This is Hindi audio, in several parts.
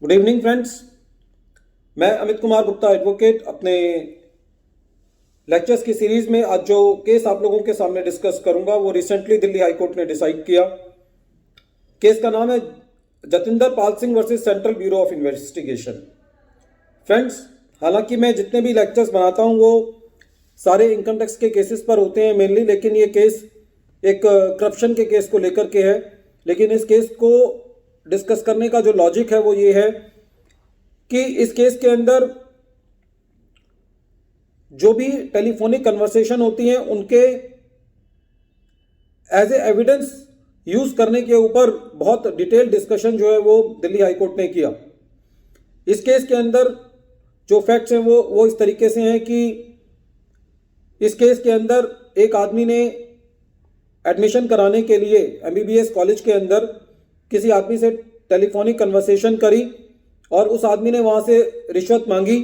Good evening friends. मैं अमित कुमार गुप्ता एडवोकेट अपने लेक्चर्स की सीरीज में आज जो केस आप लोगों के सामने डिस्कस करूंगा वो रिसेंटली दिल्ली हाई कोर्ट ने डिसाइड किया। केस का नाम है Jatinder Pal Singh versus central bureau of investigation. Friends, हालांकि मैं जितने भी लेक्चर्स बनाता हूं वो सारे इनकम टैक्स के केसेस पर होते हैं मेनली, लेकिन ये केस एक करप्शन के केस को लेकर के है। लेकिन इस केस को डिस्कस करने का जो लॉजिक है वो ये है कि इस केस के अंदर जो भी टेलीफोनिक कन्वर्सेशन होती हैं उनके एज ए एविडेंस यूज करने के ऊपर बहुत डिटेल डिस्कशन जो है वो दिल्ली हाई कोर्ट ने किया। इस केस के अंदर जो फैक्ट्स हैं वो इस तरीके से हैं कि इस केस के अंदर एक आदमी ने एडमिशन कराने के लिए एमबीबीएस कॉलेज के अंदर किसी आदमी से टेलीफोनिक कन्वर्सेशन करी और उस आदमी ने वहां से रिश्वत मांगी।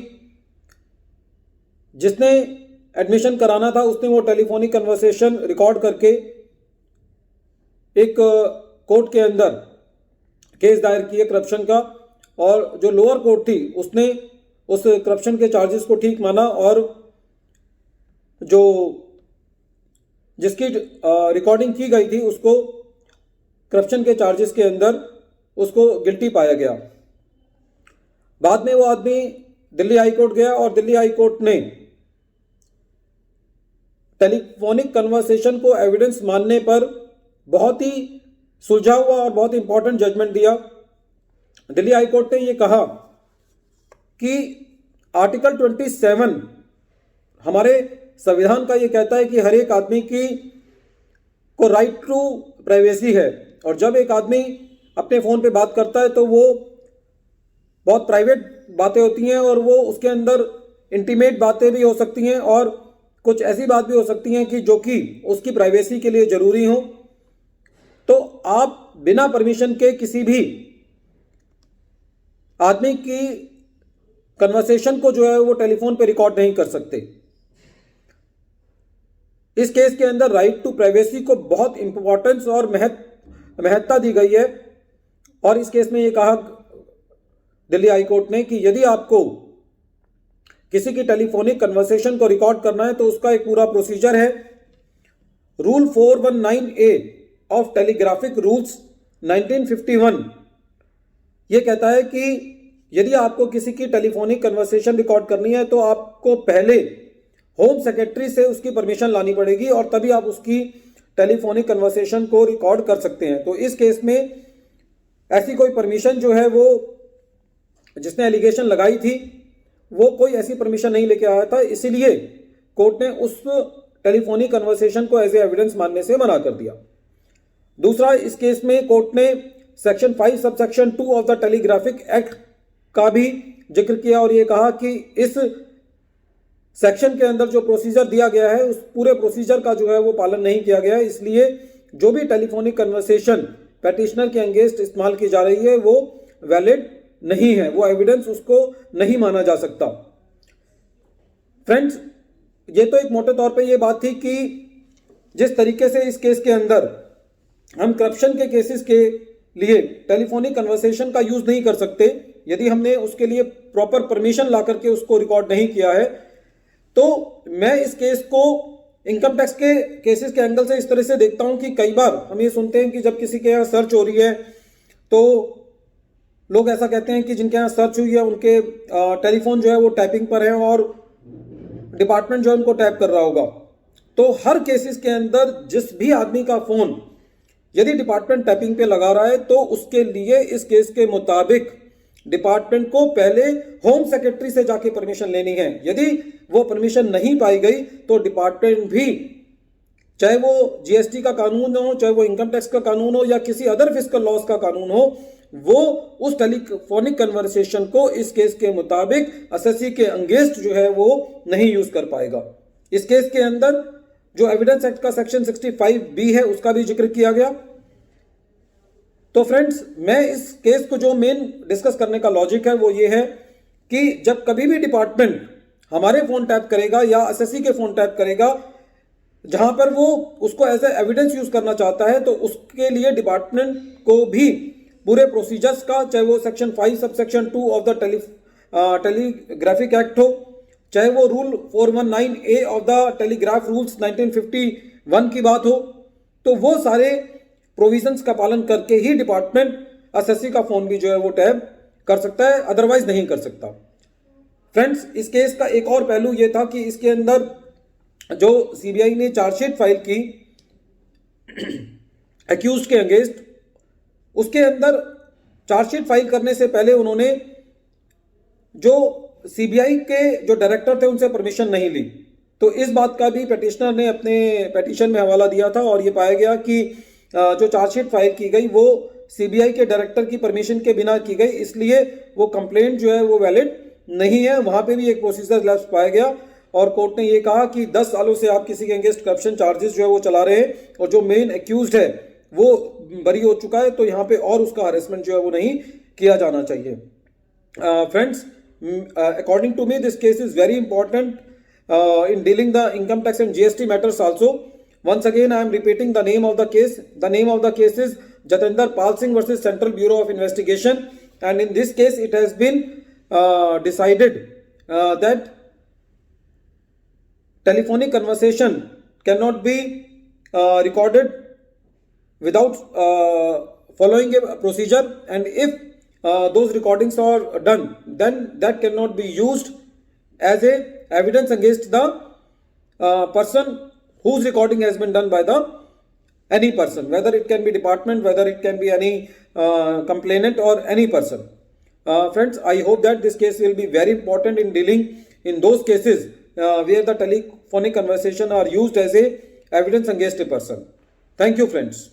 जिसने एडमिशन कराना था उसने वो टेलीफोनिक कन्वर्सेशन रिकॉर्ड करके एक कोर्ट के अंदर केस दायर किए करप्शन का, और जो लोअर कोर्ट थी उसने उस करप्शन के चार्जेस को ठीक माना और जो जिसकी रिकॉर्डिंग की गई थी उसको करप्शन के चार्जेस के अंदर उसको गिल्टी पाया गया। बाद में वो आदमी दिल्ली हाई कोर्ट गया और दिल्ली हाई कोर्ट ने टेलीफोनिक कन्वर्सेशन को एविडेंस मानने पर बहुत ही सुलझा हुआ और बहुत इंपॉर्टेंट जजमेंट दिया। दिल्ली हाई कोर्ट ने ये कहा कि आर्टिकल 27 हमारे संविधान का ये कहता है कि हर एक आदमी की को राइट टू प्राइवेसी है, और जब एक आदमी अपने फ़ोन पे बात करता है तो वो बहुत प्राइवेट बातें होती हैं और वो उसके अंदर इंटीमेट बातें भी हो सकती हैं और कुछ ऐसी बात भी हो सकती हैं कि जो कि उसकी प्राइवेसी के लिए ज़रूरी हो। तो आप बिना परमिशन के किसी भी आदमी की कन्वर्सेशन को जो है वो टेलीफोन पे रिकॉर्ड नहीं कर सकते। इस केस के अंदर राइट टू प्राइवेसी को बहुत इंपॉर्टेंस और महत्ता दी गई है, और इस केस में ये कहा दिल्ली हाई कोर्ट ने कि यदि आपको किसी की टेलीफोनिक कन्वर्सेशन को रिकॉर्ड करना है तो उसका एक पूरा प्रोसीजर है। Rule 419A of telegraphic rules 1951 ये कहता है कि यदि आपको किसी की टेलीफोनिक कन्वर्सेशन रिकॉर्ड करनी है तो आपको पहले होम सेक्रेटरी से उसकी परमिशन लानी पड़ेगी और तभी आप उसकी टेलीफोनिक कन्वर्सेशन को रिकॉर्ड कर सकते हैं। तो इस केस में ऐसी कोई परमिशन जो है वो जिसने एलिगेशन लगाई थी वो कोई ऐसी परमिशन नहीं लेके आया था, इसीलिए कोर्ट ने उस टेलीफोनिक कन्वर्सेशन को एज ए एविडेंस मानने से मना कर दिया। दूसरा, इस केस में कोर्ट ने section 5 subsection 2 of the telegraphic act का भी जिक्र किया और ये कहा कि इस सेक्शन के अंदर जो प्रोसीजर दिया गया है उस पूरे प्रोसीजर का जो है वो पालन नहीं किया गया है, इसलिए जो भी टेलीफोनिक कन्वर्सेशन पेटिशनर के अगेंस्ट इस्तेमाल की जा रही है वो वैलिड नहीं है, वो एविडेंस उसको नहीं माना जा सकता। फ्रेंड्स, ये तो एक मोटे तौर पे ये बात थी कि जिस तरीके से इस केस के अंदर हम करप्शन के केसेस के लिए टेलीफोनिक कन्वर्सेशन का यूज नहीं कर सकते यदि हमने उसके लिए प्रॉपर परमिशन ला करके उसको रिकॉर्ड नहीं किया है, तो मैं इस केस को इनकम टैक्स के केसेस के एंगल से इस तरह से देखता हूं कि कई बार हम ये सुनते हैं कि जब किसी के यहाँ सर्च हो रही है तो लोग ऐसा कहते हैं कि जिनके यहाँ सर्च हुई है उनके टेलीफोन जो है वो टैपिंग पर है और डिपार्टमेंट जो है उनको टैप कर रहा होगा। तो हर केसेस के अंदर जिस भी आदमी का फोन यदि डिपार्टमेंट टैपिंग पे लगा रहा है तो उसके लिए इस केस के मुताबिक डिपार्टमेंट को पहले होम सेक्रेटरी से जाके परमिशन लेनी है। यदि वो परमिशन नहीं पाई गई तो डिपार्टमेंट भी, चाहे वो जीएसटी का कानून हो, चाहे वो इनकम टैक्स का कानून हो या किसी अदर फिस्कल लॉस का कानून हो, वो उस टेलीफोनिक कन्वर्सेशन को इस केस के मुताबिक एसएससी के अगेंस्ट जो है वो नहीं यूज कर पाएगा। इस केस के अंदर जो एविडेंस एक्ट का सेक्शन 65B है उसका भी जिक्र किया गया। तो फ्रेंड्स, मैं इस केस को जो मेन डिस्कस करने का लॉजिक है वो ये है कि जब कभी भी डिपार्टमेंट हमारे फोन टैप करेगा या एसएससी के फोन टैप करेगा जहां पर वो उसको एज ए एविडेंस यूज करना चाहता है तो उसके लिए डिपार्टमेंट को भी पूरे प्रोसीजर्स का, चाहे वो section 5 sub section 2 of the telegraphic act हो, चाहे वो rule 419A of the telegraph rules 1951 की बात हो, तो वो सारे प्रोविजंस का पालन करके ही डिपार्टमेंट एसएससी का फोन भी जो है वो टैप कर सकता है, अदरवाइज नहीं कर सकता। फ्रेंड्स, इस केस का एक और पहलू ये था कि इसके अंदर जो सीबीआई ने चार्जशीट फाइल की एक्यूज के अगेंस्ट, उसके अंदर चार्जशीट फाइल करने से पहले उन्होंने जो सीबीआई के जो डायरेक्टर थे उनसे परमिशन नहीं ली। तो इस बात का भी पिटिशनर ने अपने पिटीशन में हवाला दिया था और ये पाया गया कि जो चार्जशीट फाइल की गई वो सीबीआई के डायरेक्टर की परमिशन के बिना की गई, इसलिए वो कंप्लेंट जो है वो वैलिड नहीं है। वहां पे भी एक प्रोसीजर लैप्स पाया गया और कोर्ट ने ये कहा कि 10 सालों से आप किसी के अगेंस्ट करप्शन चार्जेस जो है वो चला रहे हैं और जो मेन एक्यूज्ड है वो बरी हो चुका है, तो यहाँ पे और उसका हरेसमेंट जो है वो नहीं किया जाना चाहिए। Friends, according to me this case is very important in dealing the income tax and GST matters also. Once again I am repeating the name of the case. The name of the case is Jatinder Pal Singh versus Central Bureau of Investigation, and in this case it has been decided that telephonic conversation cannot be recorded without following a procedure, and if those recordings are done, then that cannot be used as a evidence against the person whose recording has been done by the any person, whether it can be department, whether it can be any complainant or any person. Friends, I hope that this case will be very important in dealing in those cases where the telephonic conversation are used as a evidence against a person. Thank you, friends.